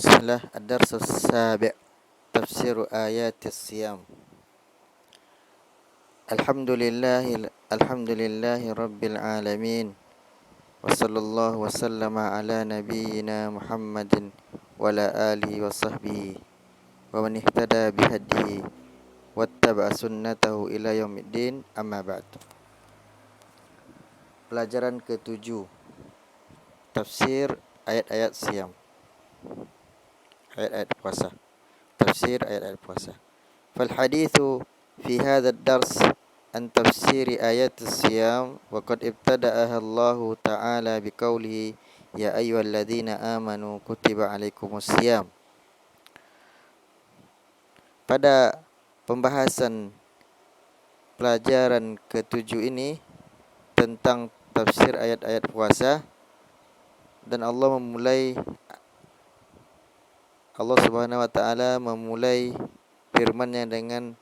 Bismillah, ad-dars as-sabi' tafsir ayat as-siyam. Alhamdulillahi rabbil alamin. Wa sallallahu wa sallama ala nabiyyina Muhammadin wa ala alihi wa sahbihi wa man ihtada bihadihi wattaba'a sunnatahu ila yaumiddin, amma ba'd. Pelajaran ke-7, tafsir ayat-ayat siyam, ayat-ayat puasa. Tafsir ayat-ayat puasa. Fal hadithu fi hadha ad-dars an tafsir ayat as-siyam wa qad ibtada'aha Allah Ta'ala biqaulihi ya ayyuhalladzina amanu kutiba alaikumus siyam. Pada pembahasan pelajaran ke-7 ini tentang tafsir ayat-ayat puasa, dan Allah Subhanahu wa taala memulai firman-Nya dengan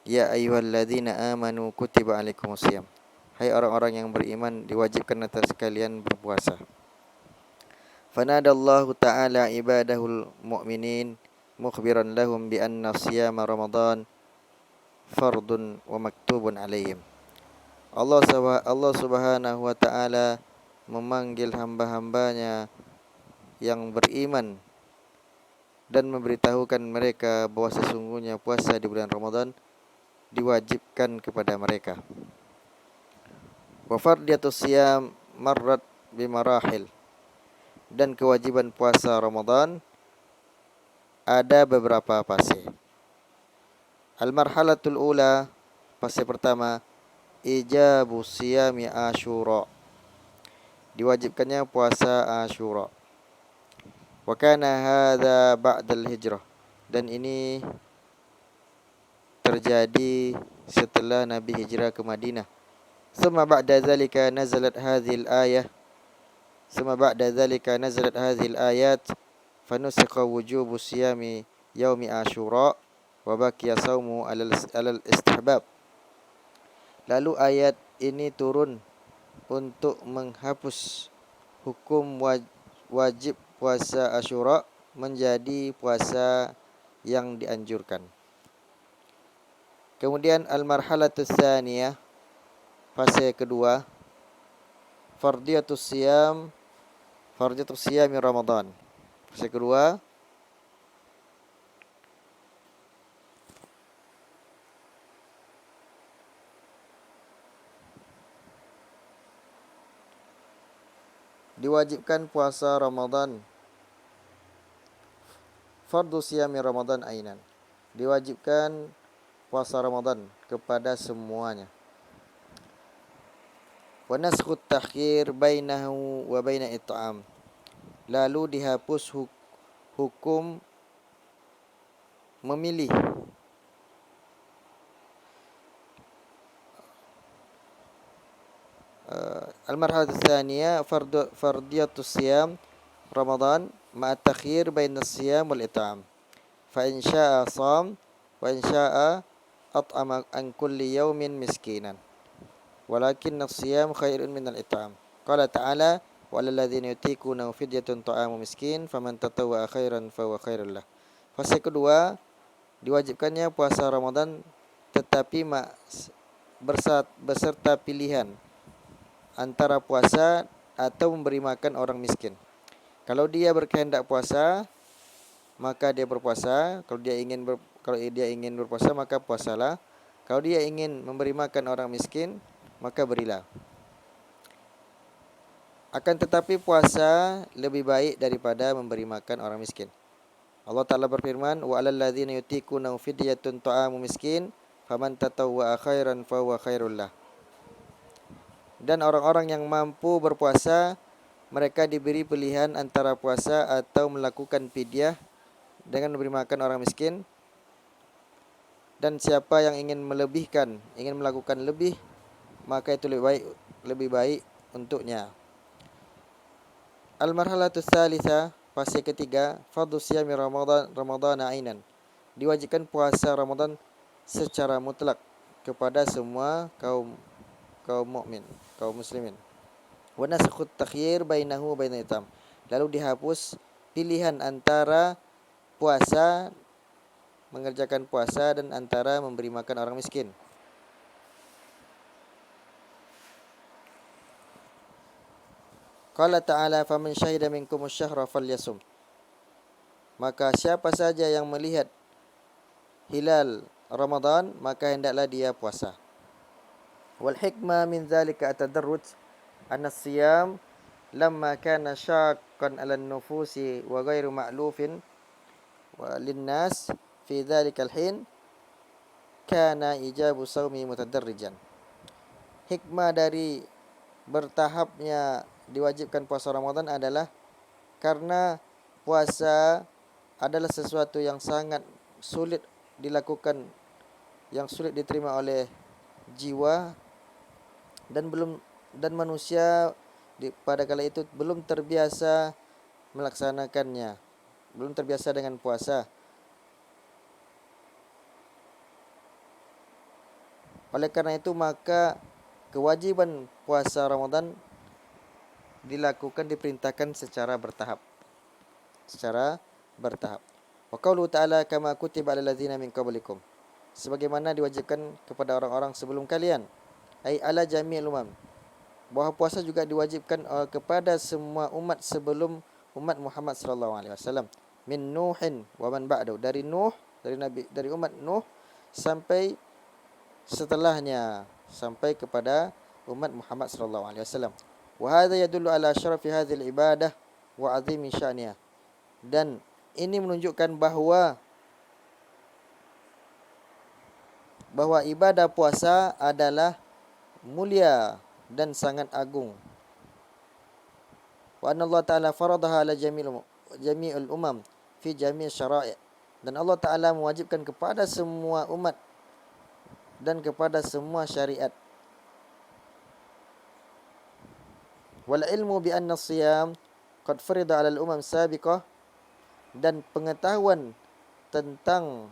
ya ayyuhalladzina amanu kutiba alaikumus siyam. Hai orang-orang yang beriman, diwajibkan atas kalian berpuasa. Fanadallahu ta'ala ibadahul mu'minin mukhbiran lahum bi anna siyama Ramadan fardun wa maktubun alaihim. Allah Subhanahu wa taala memanggil hamba-hambanya yang beriman dan memberitahukan mereka bahwa sesungguhnya puasa di bulan Ramadan diwajibkan kepada mereka. Wa fardiyatus siyam marrat bimarahil, dan kewajiban puasa Ramadan ada beberapa fase. Al-marhalatul ula, fase pertama, ijabu siyami Asyura, diwajibkannya puasa Asyura. Wa kana hadza ba'dal hijrah, dan ini terjadi setelah Nabi hijrah ke Madinah. Summa ba'da dzalika nazalat hadhil ayah. Summa ba'da dzalika nazalat hadhil ayat fanusikha wujubu siyami yaumi Asyura wa baqiya saumu alal istihbab. Lalu ayat ini turun untuk menghapus hukum wajib puasa Asyura menjadi puasa yang dianjurkan. Kemudian al-marhalatus tsaniyah, fase kedua, fardiyatus siyami Ramadan. Fase kedua, diwajibkan puasa Ramadan. Fardu siyami Ramadan ainan, diwajibkan puasa Ramadan kepada semuanya. Wa naskhut takhir bainahu wa baina it'am, lalu dihapus hukum memilih al-marhalah tsaniyah fardiyatus siyam Ramadan ma'a takhir bainas siyam wal it'am. Fa in syaa'a sham wa in syaa'a at'ama an kulli yawmin miskinan. Walakinna as-siyam khairun minal it'am. Qala ta'ala wa 'alal ladzina yutiqunahu fidyatun ta'amu miskin faman tatawwa'a khairan fa huwa khairul lah. Fase kedua, diwajibkannya puasa Ramadan tetapi beserta pilihan antara puasa atau memberi makan orang miskin. Kalau dia berkehendak puasa, maka dia berpuasa. Kalau dia ingin berpuasa, maka puasalah. Kalau dia ingin memberi makan orang miskin, maka berilah. Akan tetapi puasa lebih baik daripada memberi makan orang miskin. Allah Ta'ala berfirman, wa 'alal ladzina yutiqunahu fidyatun ta'amu miskin faman tatawwa'a khairan fa huwa khairul lah. Dan orang-orang yang mampu berpuasa, mereka diberi pilihan antara puasa atau melakukan fidyah dengan memberi makan orang miskin. Dan siapa yang ingin melakukan lebih, maka itu lebih baik untuknya. Al-marhalatus tsalitsah, fase ketiga, fardhu siyami Ramadan ainan, diwajibkan puasa Ramadan secara mutlak kepada semua kaum mukmin, kaum muslimin. Wa naskhut takhyir bainahu bainal itam, lalu dihapus pilihan antara puasa, mengerjakan puasa, dan antara memberi makan orang miskin. Qala ta'ala faman syahida minkumus syahra falyasum. Maka siapa saja yang melihat hilal Ramadan, maka hendaklah dia puasa. Wal hikmah min dzalika at-tadarruj anna as-siyam lamma kana syaqqan 'ala an-nufusi wa ghairu ma'lufin wa lin-nas fi dzalika al-hin kana ijabu shaumi mutadarrijan. Hikmah dari bertahapnya diwajibkan puasa Ramadan adalah karena puasa adalah sesuatu yang sangat sulit dilakukan, yang sulit diterima oleh jiwa, dan manusia pada kala itu belum terbiasa melaksanakannya, belum terbiasa dengan puasa. Oleh karena itu maka kewajiban puasa Ramadan diperintahkan secara bertahap. Wa qauluhu ta'ala kama kutiba 'alal ladzina min qablikum. Sebagaimana diwajibkan kepada orang-orang sebelum kalian. Ai ala jami'il umam. Bahwa puasa juga diwajibkan kepada semua umat sebelum umat Muhammad sallallahu alaihi wasallam. Min Nuhin wa man ba'du. Dari Nuh, dari umat Nuh sampai setelahnya, sampai kepada umat Muhammad sallallahu alaihi wasallam. Wa hadza yadullu ala syarafi hadhil ibadah wa 'azimi sya'niha. Dan ini menunjukkan bahwa ibadah puasa adalah mulia dan sangat agung. Wa anna Allah Ta'ala faradaha ala jami'ul umam fi jami' syara'i'. Dan Allah Ta'ala mewajibkan kepada semua umat dan kepada semua syariat. Wal ilmu bi anna as-siyam qad furida 'ala al-umam sabiqah. Dan pengetahuan tentang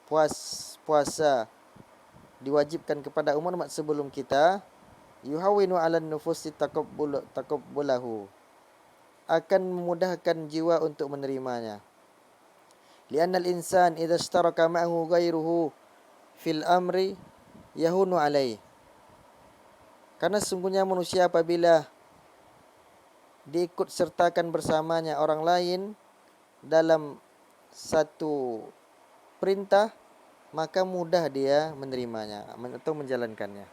puasa diwajibkan kepada umat sebelum kita, yuhawinu 'alan nufusi taqabbulahu, akan memudahkan jiwa untuk menerimanya. Li'annal insan idza ishtaraka ma'ahu ghairuhu fil amri yahunu 'alaihi. Karena sesungguhnya manusia apabila diikut sertakan bersamanya orang lain dalam satu perintah, maka mudah dia menerimanya atau menjalankannya.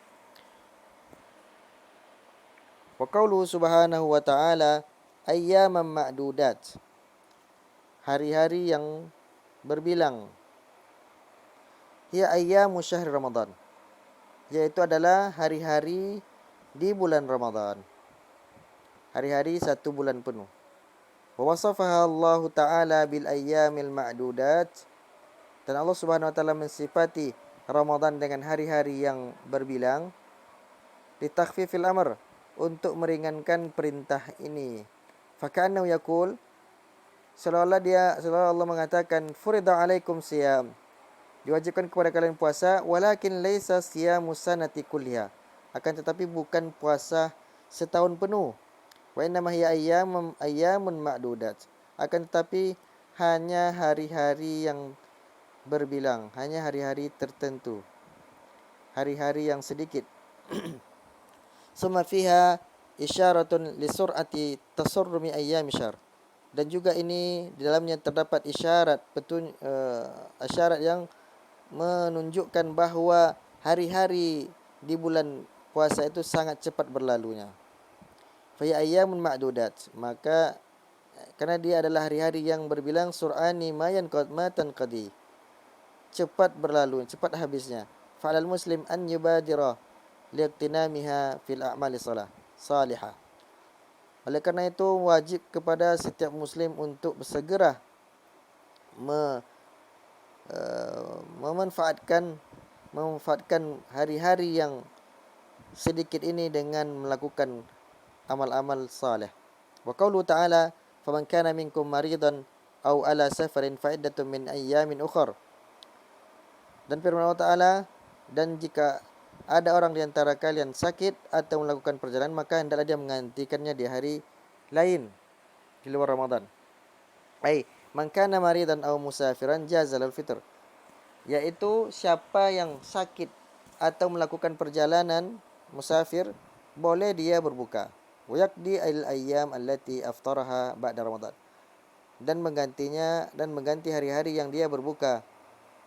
Wa qauluhu subhanahu wa ta'ala ayyaman ma'dudat. Hari-hari yang berbilang. Hiya ayyamu syahr Ramadan. Yaitu adalah hari-hari di bulan Ramadan. Hari-hari satu bulan penuh. Wa wasafaha Allah Ta'ala bil ayyamil ma'dudat. Dan Allah Subhanahu wa taala mensifati Ramadan dengan hari-hari yang berbilang, litakhfifil amr, untuk meringankan perintah ini. Faka'annahu yaqul, seolah Allah mengatakan, furida alaikum siyam, diwajibkan kepada kalian puasa, walakin laisa siyamu sanati kulliha, akan tetapi bukan puasa setahun penuh. Wa innama hiya ayyamun ma'dudat, akan tetapi hanya hari-hari yang berbilang, hanya hari-hari tertentu, hari-hari yang sedikit. Summa fiha isyaratun li sur'ati tasurrumi ayyami syahr. Dan juga ini di dalamnya terdapat isyarat yang menunjukkan bahwa hari-hari di bulan puasa itu sangat cepat berlalunya. Fa ayyamun ma'dudat, maka karena dia adalah hari-hari yang berbilang, sur'ani mayan qadmatan qadi, cepat berlalu, cepat habisnya. Fa'alal muslim an yubadira liqtinamiha fil a'mali salihah. Oleh karena itu wajib kepada setiap muslim untuk bersegera memanfaatkan hari-hari yang sedikit ini dengan melakukan amal-amal saleh. Wa qaulu ta'ala faman kana minkum maridan aw ala safarin fa iddatun min ayyamin ukhra. Dan firman Allah Ta'ala, dan jika ada orang di antara kalian sakit atau melakukan perjalanan, maka hendaklah dia menggantikannya di hari lain di luar Ramadan. Ai man kana maridan aw musafiran jazal al-fitr, yaitu siapa yang sakit atau melakukan perjalanan musafir boleh dia berbuka. Wa yaqdi al-ayyam allati aftaraha ba'da Ramadan, dan mengganti hari-hari yang dia berbuka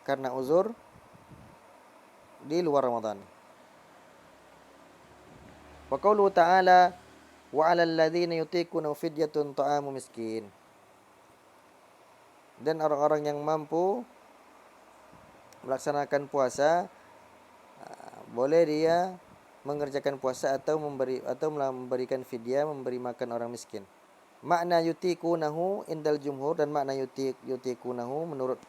karena uzur di luar Ramadan. Wa qauluhu ta'ala wa 'alal ladzina yutiquna fidyatun ta'amu miskin. Dan orang-orang yang mampu melaksanakan puasa boleh dia mengerjakan puasa atau memberikan fidyah, memberi makan orang miskin. Makna yutiqunahu indal jumhur, dan makna yutiqunahu menurut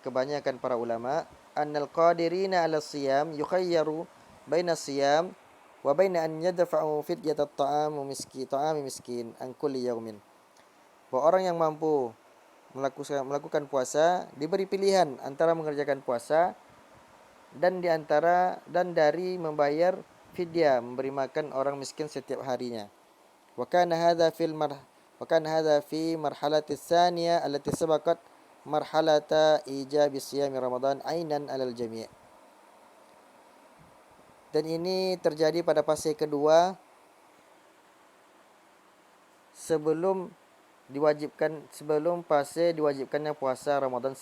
kebanyakan para ulama, annal qadirina 'ala siyam yukhayyaru baina siyam wa baina an yadfa'u fidyat at-ta'ami miskin an kulli yaumin. Bahwa orang yang mampu melakukan puasa diberi pilihan antara mengerjakan puasa dan dari membayar fidyah, memberi makan orang miskin setiap harinya. Wa kana hadza fi marhalati tsaniyah allati sabaqat marhalata ijabi siyami Ramadan ainan 'alal jami'. Dan ini terjadi pada fase kedua sebelum fase diwajibkannya puasa Ramadan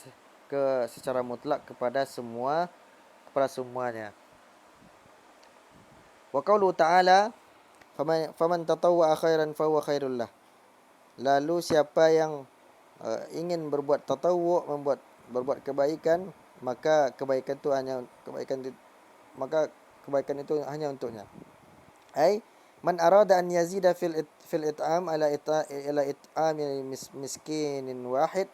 secara mutlak kepada semuanya. Wa qauluhu ta'ala faman tatawwa'a khairan fahuwa khairul lah. Lalu siapa yang ingin berbuat tatawwu', berbuat kebaikan, maka kebaikan itu hanya untuknya. Ai man arada an yazida fil it'am ala it'ami miskinin wahid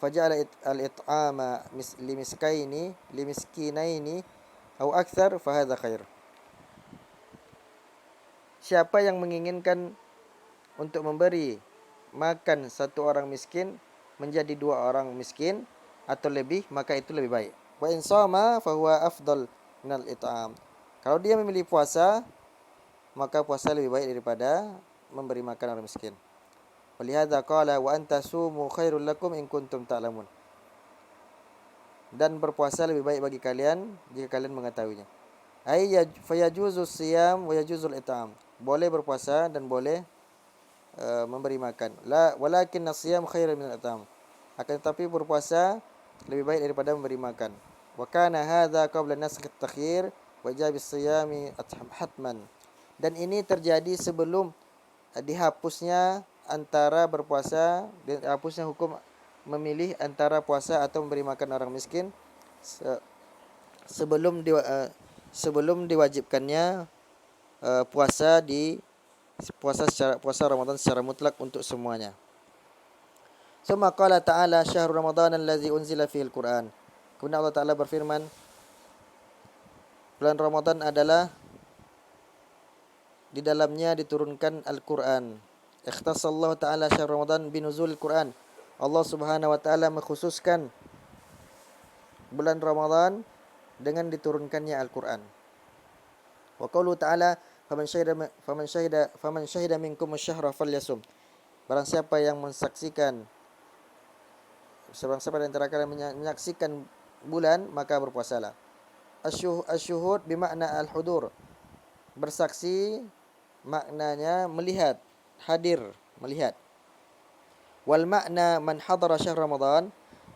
faja'ala al-it'ama limiskinaini aw akthar fahadha khair. Siapa yang menginginkan untuk memberi makan satu orang miskin menjadi dua orang miskin atau lebih, maka itu lebih baik. Wa in shama fahuwa afdal minal it'am. Kalau dia memilih puasa, maka puasa lebih baik daripada memberi makan orang miskin. Walihadza qala wa antasumu khairul lakum in kuntum ta'lamun. Dan berpuasa lebih baik bagi kalian jika kalian mengetahuinya. Ai fayajuzu siyam wa yajuzul it'am. Boleh berpuasa dan boleh memberi makan. Walakin as-siyam khairun min al-it'am. Akan tetapi berpuasa lebih baik daripada memberi makan. Wa kana hadza qabla nasakh at-takhyir wa ijab as-siyami hatman. Dan ini terjadi sebelum dihapusnya antara berpuasa dan dihapusnya hukum memilih antara puasa atau memberi makan orang miskin sebelum diwajibkannya puasa Ramadan secara mutlak untuk semuanya. Summa qala ta'ala syahrul ramadan allazi unzila fihil Qur'an. Kemudian Allah Ta'ala berfirman, bulan Ramadan adalah di dalamnya diturunkan Al-Qur'an. Ikhtasallahu ta'ala syahrul ramadan binuzulil Qur'an. Allah Subhanahu wa taala mengkhususkan bulan Ramadan dengan diturunkannya Al-Qur'an. Wa qauluhu ta'ala faman syahida minkum asy-syahra falyasum. Barang siapa yang di antara kalian menyaksikan bulan, maka berpuasalah. Asyuhud bimakna al-hudur. Bersaksi maknanya melihat, hadir, melihat. Wal makna man hadara syahr Ramadan,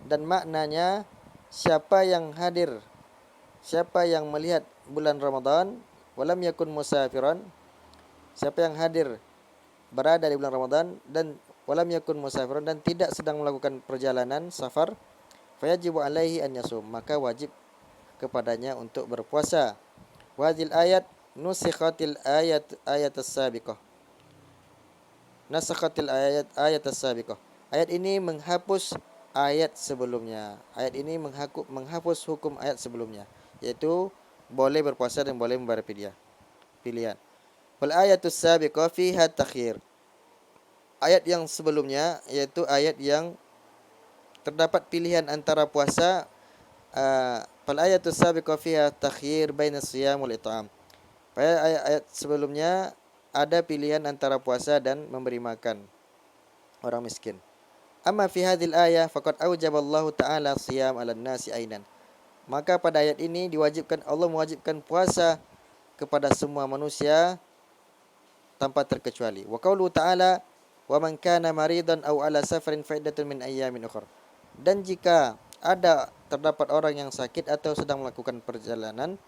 dan maknanya siapa yang hadir, siapa yang melihat bulan Ramadan, walam yakun musafiran, siapa yang hadir berada di bulan Ramadan dan walam yakun musafiran, dan tidak sedang melakukan perjalanan safar, fayajibu alaihi an yasum, maka wajib kepadanya untuk berpuasa. Wahil ayat nusikhatil ayat as-sabiqah. Nasakhatil ayat as-sabiqah. Ayat ini menghapus ayat sebelumnya. Ayat ini menghapus hukum ayat sebelumnya, yaitu boleh berpuasa dan boleh membayar pilihan. Wal ayatus sabiqah fiha takhir. Ayat yang sebelumnya yaitu ayat yang terdapat pilihan antara puasa. Fal ayatus sabiqah fiha takhir baina siyam wal it'am. Pada ayat sebelumnya ada pilihan antara puasa dan memberi makan orang miskin. Amma fi hadhil ayah faqad aujaballahu ta'ala siyam 'alan nasi ainan. Maka pada ayat ini diwajibkan Allah mewajibkan puasa kepada semua manusia tanpa terkecuali. Wa qaulu ta'ala wa man kana maridan aw ala safarin fa iddatun min ayyamin ukhra. Dan jika ada terdapat orang yang sakit atau sedang melakukan perjalanan,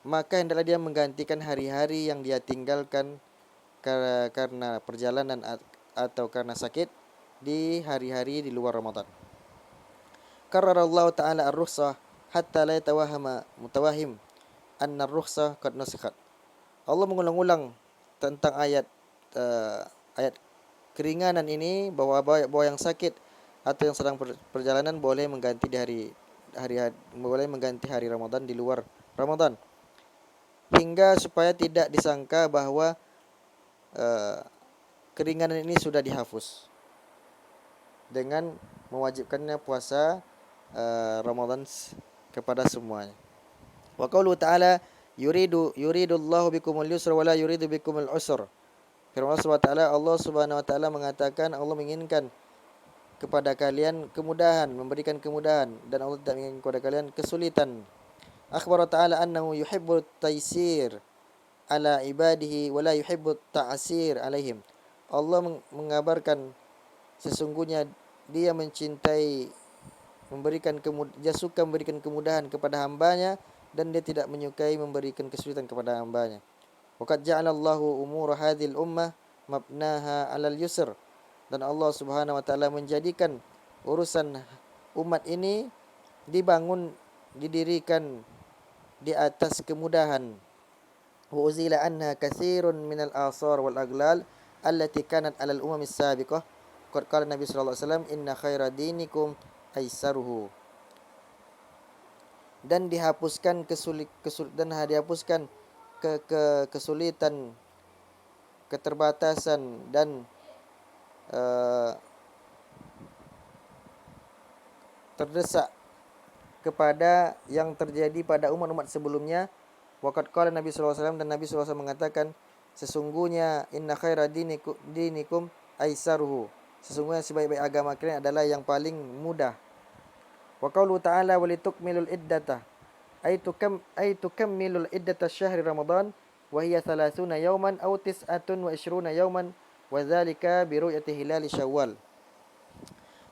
maka hendaklah dia menggantikan hari-hari yang dia tinggalkan karena perjalanan atau karena sakit di hari-hari di luar Ramadan. Qarrarallahu ta'ala ar-rukhsah hatta la yatawahhama mutawahhim anna ar-rukhsah qad nusikhat. Allah mengulang-ulang tentang ayat keringanan ini bahwa yang sakit atau yang sedang perjalanan boleh mengganti di boleh mengganti hari Ramadan di luar Ramadan, hingga supaya tidak disangka bahwa keringanan ini sudah dihapus dengan mewajibkannya puasa Ramadan kepada semuanya. Wa qaulu ta'ala yuridullahu bikumul yusra wa la yuridu bikumul usra. Firman Allah Subhanahu wa taala mengatakan Allah menginginkan kepada kalian kemudahan, memberikan kemudahan, dan Allah tidak menginginkan kepada kalian kesulitan. Akhbar ta'ala annahu yuhibbut taysir ala ibadihi wa la yuhibbut ta'sir alaihim. Allah mengabarkan sesungguhnya dia mencintai dia suka memberikan kemudahan kepada hambanya, dan dia tidak menyukai memberikan kesulitan kepada hambanya. Waqad ja'alallahu umur hadhil ummah mabnaha 'alal yusr. Dan Allah Subhanahu wa taala menjadikan urusan umat ini didirikan di atas kemudahan. Wa uzila anha katsirun minal asar wal aglal allati kanat 'alal umamis sabiqah. Qad qala Nabi sallallahu alaihi wasallam inna khaira dinikum aisaruhu. Dan dihapuskan kesulitan, keterbatasan, dan terdesak kepada yang terjadi pada umat-umat sebelumnya. Waqad qala Nabi sallallahu alaihi wasallam, dan Nabi sallallahu alaihi wasallam mengatakan sesungguhnya inna khaira dinikum aisaruhu. Sesungguhnya sebaik-baik agama kalian adalah yang paling mudah. Wa qaulu ta'ala walitukmilul iddata ay tukammilul iddata syahri Ramadan wa hiya 30 yawman aw 29 yawman wa dzalika bi ru'yati hilal Syawal.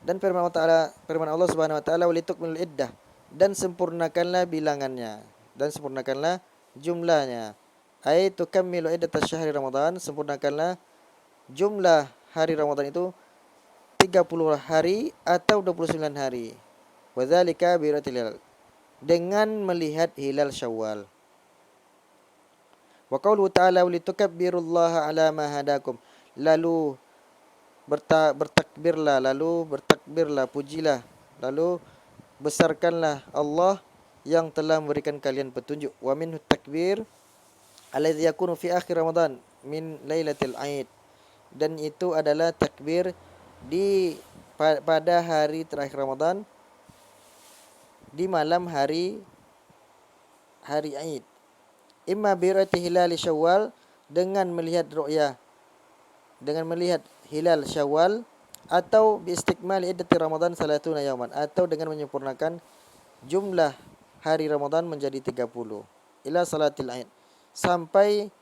Dan firman Allah Subhanahu wa taala walitukmilul iddah, dan sempurnakanlah bilangannya dan sempurnakanlah jumlahnya. Ay tukammilu iddata syahri Ramadan, sempurnakanlah jumlah hari Ramadan itu 30 hari atau 29 hari. Wa dzalika bi ru'yatil hilal, dengan melihat hilal Syawal. Wa qaulu ta'ala litukabbirullaha 'ala ma hadakum, lalu bertakbirlah, pujilah, lalu besarkanlah Allah yang telah memberikan kalian petunjuk. Wa minhu takbir alladzi yakunu fi akhir Ramadan min lailatul Aid, dan itu adalah takbir pada hari terakhir Ramadan, di malam hari Aid. Imma bi ru'yati hilal Syawal, dengan melihat hilal Syawal, atau bi istikmali iddati Ramadan 30 yawman, atau dengan menyempurnakan jumlah hari Ramadan menjadi 30 ila salatil Aid, sampai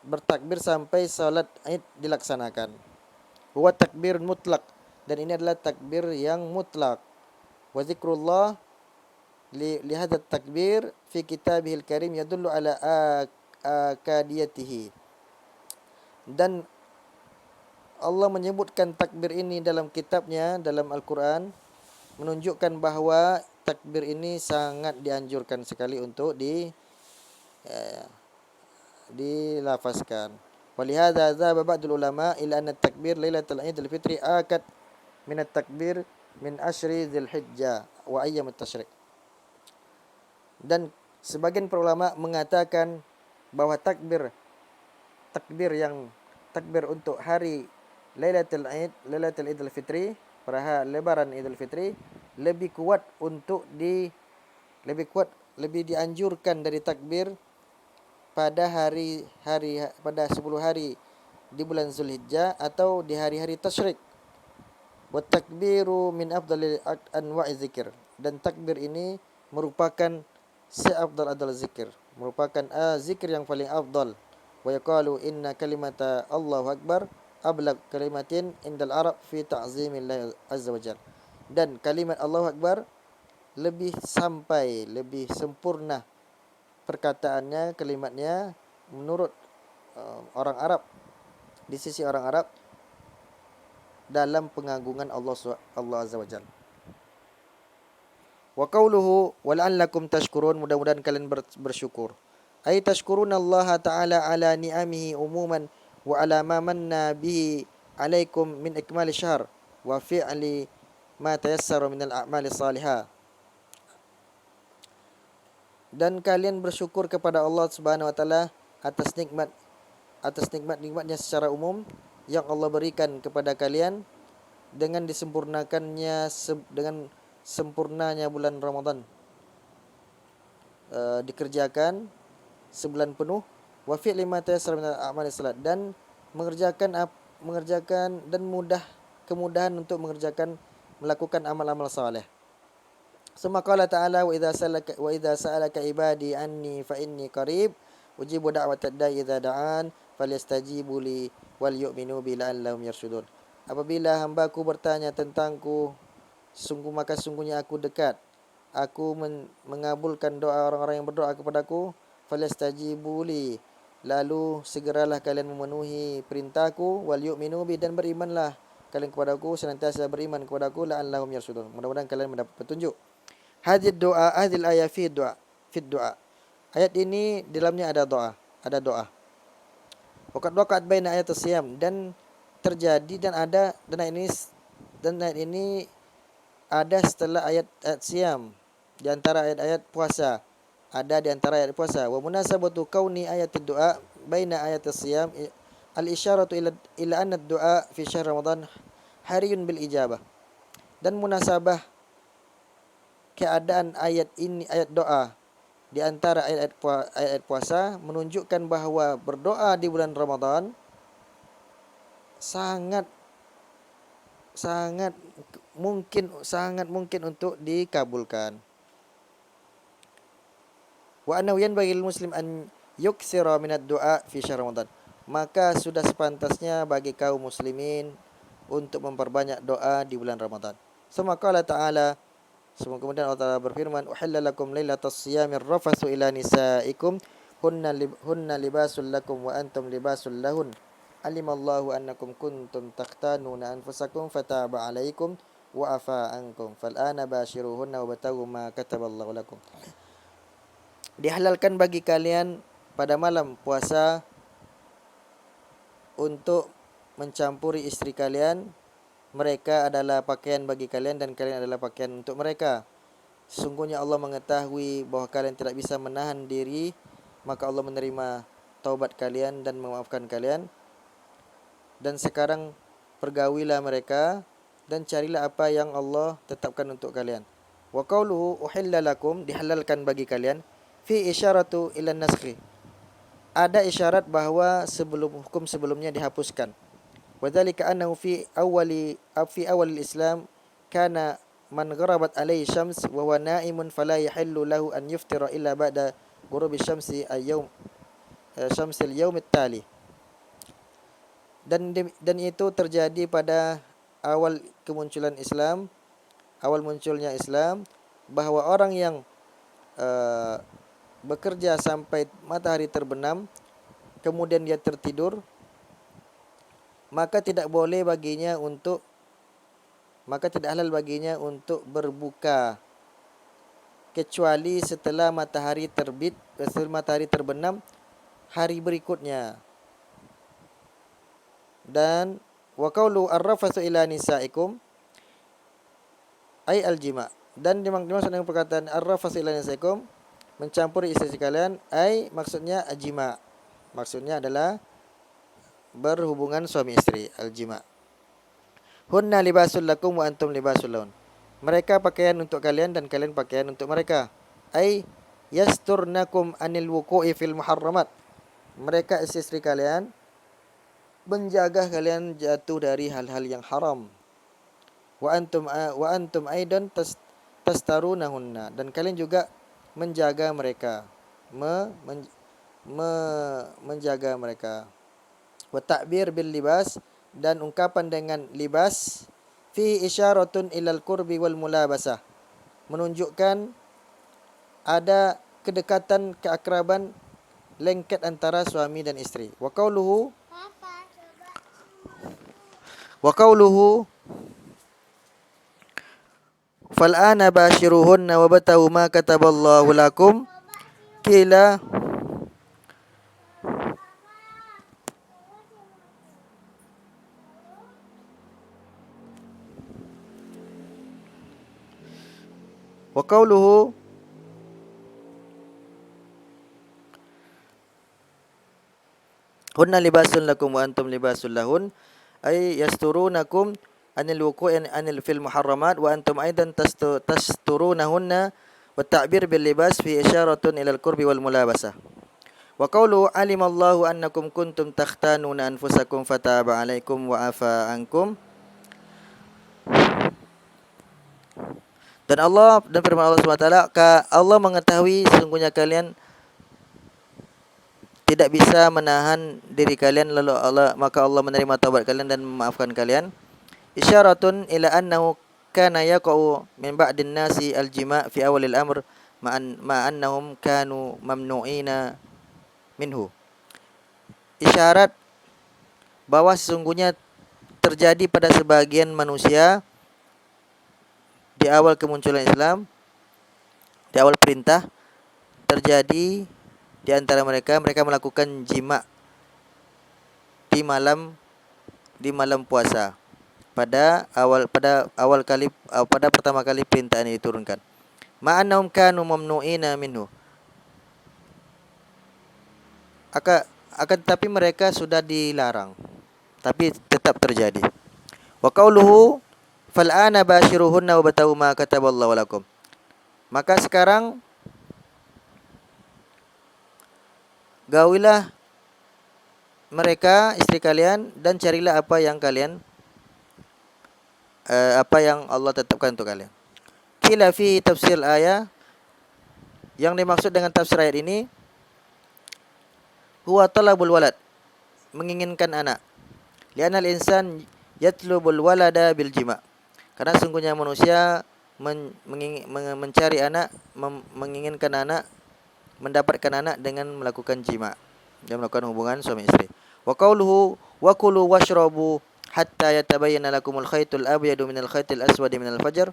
bertakbir sampai salat Aid dilaksanakan. Huwa takbir mutlak, dan ini adalah takbir yang mutlak. Wa zikrullah li hadha takbir fi kitabihil karim yadullu ala akadiyatihi. Dan Allah menyebutkan takbir ini dalam kitabnya, dalam Al-Quran, menunjukkan bahwa takbir ini sangat dianjurkan sekali untuk dilafazkan. Walihada dzaba ba'dul ulama ila anna takbir lailatul Idul Fitri akad min at-takbir min asyri Dzulhijjah wa ayyam at-tasyrik. Dan sebagian para ulama mengatakan bahwa takbir untuk hari Lailatul Idul Fitri, pada lebaran Idul Fitri, lebih dianjurkan dari takbir pada 10 hari di bulan Zulhijjah atau di hari-hari tasyrik. Wa takbiru min afdalil anwa'i zikir. Dan takbir ini merupakan seafdal-afdal zikir, merupakan zikir yang paling afdal. Wa yaqalu inna kalimata Allahu akbar ablaq kalimatin indal arab fi ta'zimillah azza wajalla. Dan kalimat Allahu akbar lebih sampai, lebih sempurna perkataannya, kalimatnya menurut orang Arab, di sisi orang Arab dalam pengagungan Allah azza wajalla. Wa qauluhu wala'allakum tashkurun, mudah-mudahan kalian bersyukur. Ay tashkurunallaha ta'ala ala ni'amihi umuman wa ala ma manna bihi alaikum min ikmali syahr wa fi'li ma tayassara minal a'mali salihah. Dan kalian bersyukur kepada Allah Subhanahu wa taala atas nikmatnya secara umum yang Allah berikan kepada kalian dengan disempurnakannya dengan sempurnanya bulan Ramadan, dikerjakan sebulan penuh, wa fi lima tayassara min al-a'mali salat, dan mengerjakan dan kemudahan untuk melakukan amal-amal saleh. Summa qala ta'ala wa idza sa'alaka ibadi anni fa inni qarib ujibu da'watad da'i idza da'an falyastajibu li wal yu'minu bi la'allahum yarshudun. Apabila hamba-Ku bertanya tentangku, sungguhnya aku dekat. Aku mengabulkan doa orang-orang yang berdoa kepadaku. Falyastajibu li, lalu segeralah kalian memenuhi perintahku. Wal yu'minu bi, dan berimanlah kalian kepadaku, senantiasa beriman kepadaku. La'allahum yarshudun, mudah-mudahan kalian mendapat petunjuk. Hadil ayat fi doa. Ayat ini di dalamnya ada doa. Waqad waqa'at baina ayat as-siyam, dan terjadi dan ayat ini ada setelah ayat siyam, di antara ayat-ayat puasa. Ada di antara ayat puasa. Wa munasabatu kauni ayatid du'a baina ayat as-siyam al-isyaratu ila anna ad-du'a fi syahr Ramadan hariyun bil ijabah. Dan munasabah keadaan ayat doa di antara ayat puasa menunjukkan bahwa berdoa di bulan Ramadan sangat mungkin untuk dikabulkan. Wa annahu yanbaghi lil muslim an yuktsira minad du'a fi syahr Ramadan. Maka sudah sepantasnya bagi kaum muslimin untuk memperbanyak doa di bulan Ramadan. Suma qala ta'ala, kemudian Allah Ta'ala berfirman, uhilla lakum lailatas siyamir rafatsu ila nisaikum hunna libasul lakum wa antum libasul lahun alimallahu annakum kuntum takhtanuna anfusakum fataba alaikum wa afa ankum fal'ana bashiruhunna wabtaghu ma kataballahu lakum. Dihalalkan bagi kalian pada malam puasa untuk mencampuri istri kalian. Mereka adalah pakaian bagi kalian dan kalian adalah pakaian untuk mereka. Sesungguhnya Allah mengetahui bahwa kalian tidak bisa menahan diri, maka Allah menerima taubat kalian dan memaafkan kalian. Dan sekarang pergaulilah mereka dan carilah apa yang Allah tetapkan untuk kalian. Wa qauluhu uhilla lakum, dihalalkan bagi kalian, fi isyaratu ila naskhi, ada isyarat bahwa hukum sebelumnya dihapuskan. Wadzalika annahu fi awalil Islam kana man gharabat alaihi syams wa huwa na'imun fala yahillu lahu an yuftira illa ba'da ghurubi syamsi syamsil yaum at-tali. Dan itu terjadi pada awal munculnya Islam, bahwa orang yang bekerja sampai matahari terbenam kemudian dia tertidur, maka tidak halal baginya untuk berbuka kecuali setelah matahari terbenam hari berikutnya. Dan wa qaulu ar-rafatsu ila nisaikum ay al-jima', dan dimaksud dengan perkataan ar-rafatsu ila nisaikum, mencampuri istri kalian, maksudnya ajima, maksudnya adalah berhubungan suami istri, al-jima. Hunna libasul lakum wa antum libasul lahun, mereka pakaian untuk kalian dan kalian pakaian untuk mereka. Yasturnakum anil wuqu'i fil muharramat, mereka istri kalian menjaga kalian jatuh dari hal-hal yang haram. Wa antum aidan tastarunahunna, dan kalian juga menjaga mereka, menjaga mereka. Wa ta'bir bil libas, dan ungkapan dengan libas, fi isyaratun ilal qurbi wal mulabasah, menunjukkan ada kedekatan, keakraban, lengket antara suami dan istri. Wa qauluhu fal'ana bashiruhunna wabtahu ma kataballahu lakum. Qila wa qauluhu hunna libasun lakum wa antum libasun lahun, ay yasturunakum anil wuqu'in anil fil muharramat wa antum aidan tasturunahunna, wa ta'bir bil libas fi isyaratun ilal qurbi wal mulabasah. Wa qawlu alimallahu annakum kuntum takhtanuna anfusakum fataba alaikum wa afa ankum. Dan firman Allah SWT, Allah mengetahui sesungguhnya kalian tidak bisa menahan diri kalian, maka Allah menerima taubat kalian dan memaafkan kalian. Isyaratun ila annahu kana yaqa'u min ba'din nasi al-jima' fi awalil amr ma'annahum kanu mamnu'ina minhu. Isyarat bahwa sesungguhnya terjadi pada sebagian manusia di awal kemunculan Islam, di awal perintah, terjadi di antara mereka melakukan jima' di malam puasa pada pertama kali perintah ini diturunkan. Ma'annahum kanu mamnu'ina minhu. Akan tetapi mereka sudah dilarang, tapi tetap terjadi. Wa qauluhu fal'ana bashiruhunna wabtahu ma kataballahu lakum. Maka sekarang gaulilah mereka, istri kalian, dan carilah apa yang Allah tetapkan untuk kalian. Qila fi tafsir ayat, yang dimaksud dengan tafsir ayat ini, huwa talabul walad, menginginkan anak. Li'anal insan yatlubul walada bil jima', karena sungguhnya manusia mencari anak, menginginkan anak, mendapatkan anak dengan melakukan jima', dan melakukan hubungan suami istri. Wa qauluhu wa kulu washrabu hatta yatabayyana lakumul khaytul abyadu minal khaytil aswadi minal fajr.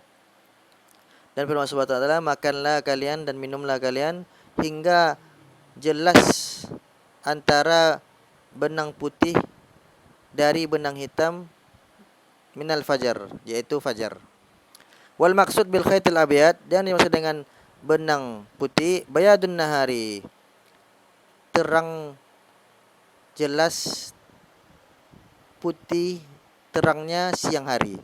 Dan firman Allah Subhanahu, makanlah kalian dan minumlah kalian hingga jelas antara benang putih dari benang hitam minal fajar, yaitu fajar. Wal maksud bil khaytil abyad, dan dimaksud dengan benang putih, bayadun nahari, terang jelas, putih terangnya siang hari.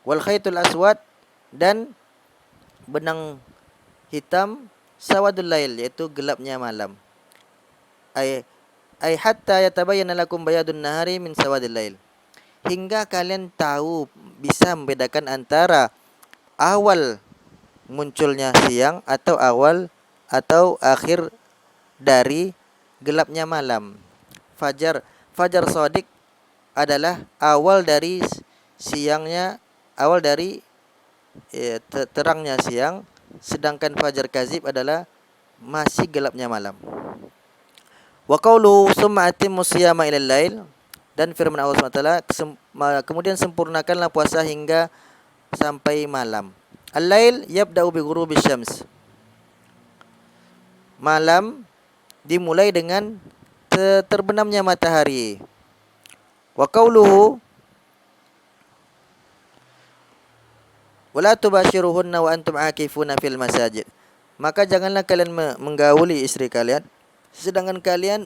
Wal khaytul aswad, dan benang hitam, sawadul lail, yaitu gelapnya malam. Ay hatta yatabayyana lakum bayadun nahari min sawadil lail, hingga kalian tahu, bisa membedakan antara awal munculnya siang atau akhir dari gelapnya malam. Fajar shadiq adalah awal dari terangnya siang, sedangkan fajar kazib adalah masih gelapnya malam. Wa qauluhu summa atimmu siyama ilal lail, dan firman Allah SWT, kemudian sempurnakanlah puasa hingga sampai malam. Al-lail yabda'u bi ghurubi syams, malam dimulai dengan terbenamnya matahari. Wa qauluhu wala tubashiruhunna wa antum akifuna fil masajid, maka janganlah kalian menggauli istri kalian sedangkan kalian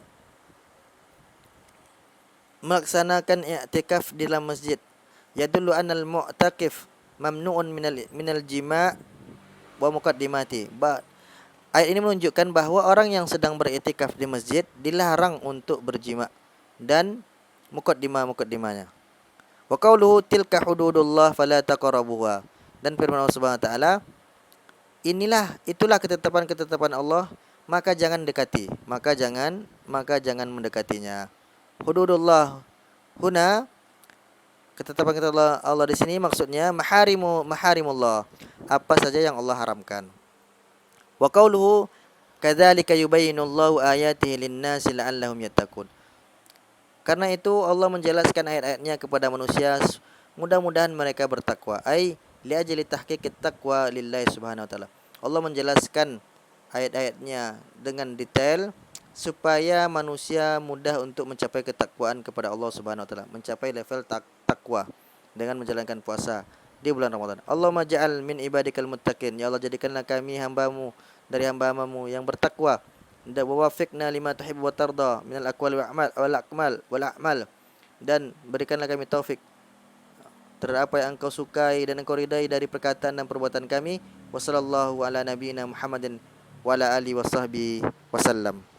melaksanakan i'tikaf di dalam masjid. Yadullu anal mu'takif mamnu'un minal jima' wa muqaddimati. Ayat ini menunjukkan bahwa orang yang sedang beriktikaf di masjid dilarang untuk berjima' dan mukaddimahnya. Wa qauluhu tilka hududullah fala taqrabuha. Dan firman Allah Subhanahu wa taala, itulah ketetapan Allah, maka jangan dekati, maka jangan mendekatinya. Hududullah huna, ketetapan Allah di sini maksudnya maharimullah, apa saja yang Allah haramkan. Wa qauluhu kadzalika yubayyinullahu ayatihi lin-nasi la'allahum yattaqun. Karena itu Allah menjelaskan ayat-ayatnya kepada manusia, mudah-mudahan mereka bertakwa. Ai li ajli tahqiqit taqwa lillahi subhanahu wa ta'ala. Allah menjelaskan ayat-ayatnya dengan detail supaya manusia mudah untuk mencapai ketakwaan kepada Allah Subhanahu wa taala, mencapai level takwa dengan menjalankan puasa di bulan Ramadan. Allahumma ja'al min ibadikal muttaqin. Ya Allah, jadikanlah kami hamba-Mu dari hamba-Mu yang bertakwa. Dan wafiqna lima tuhibbu wa tarda minal aqwali wal a'mal. Dan berikanlah kami taufik terhadap apa yang Engkau sukai dan Engkau ridai dari perkataan dan perbuatan kami. Wassallallahu ala nabiyyina Muhammadin wa ala alihi wasahbihi wasallam.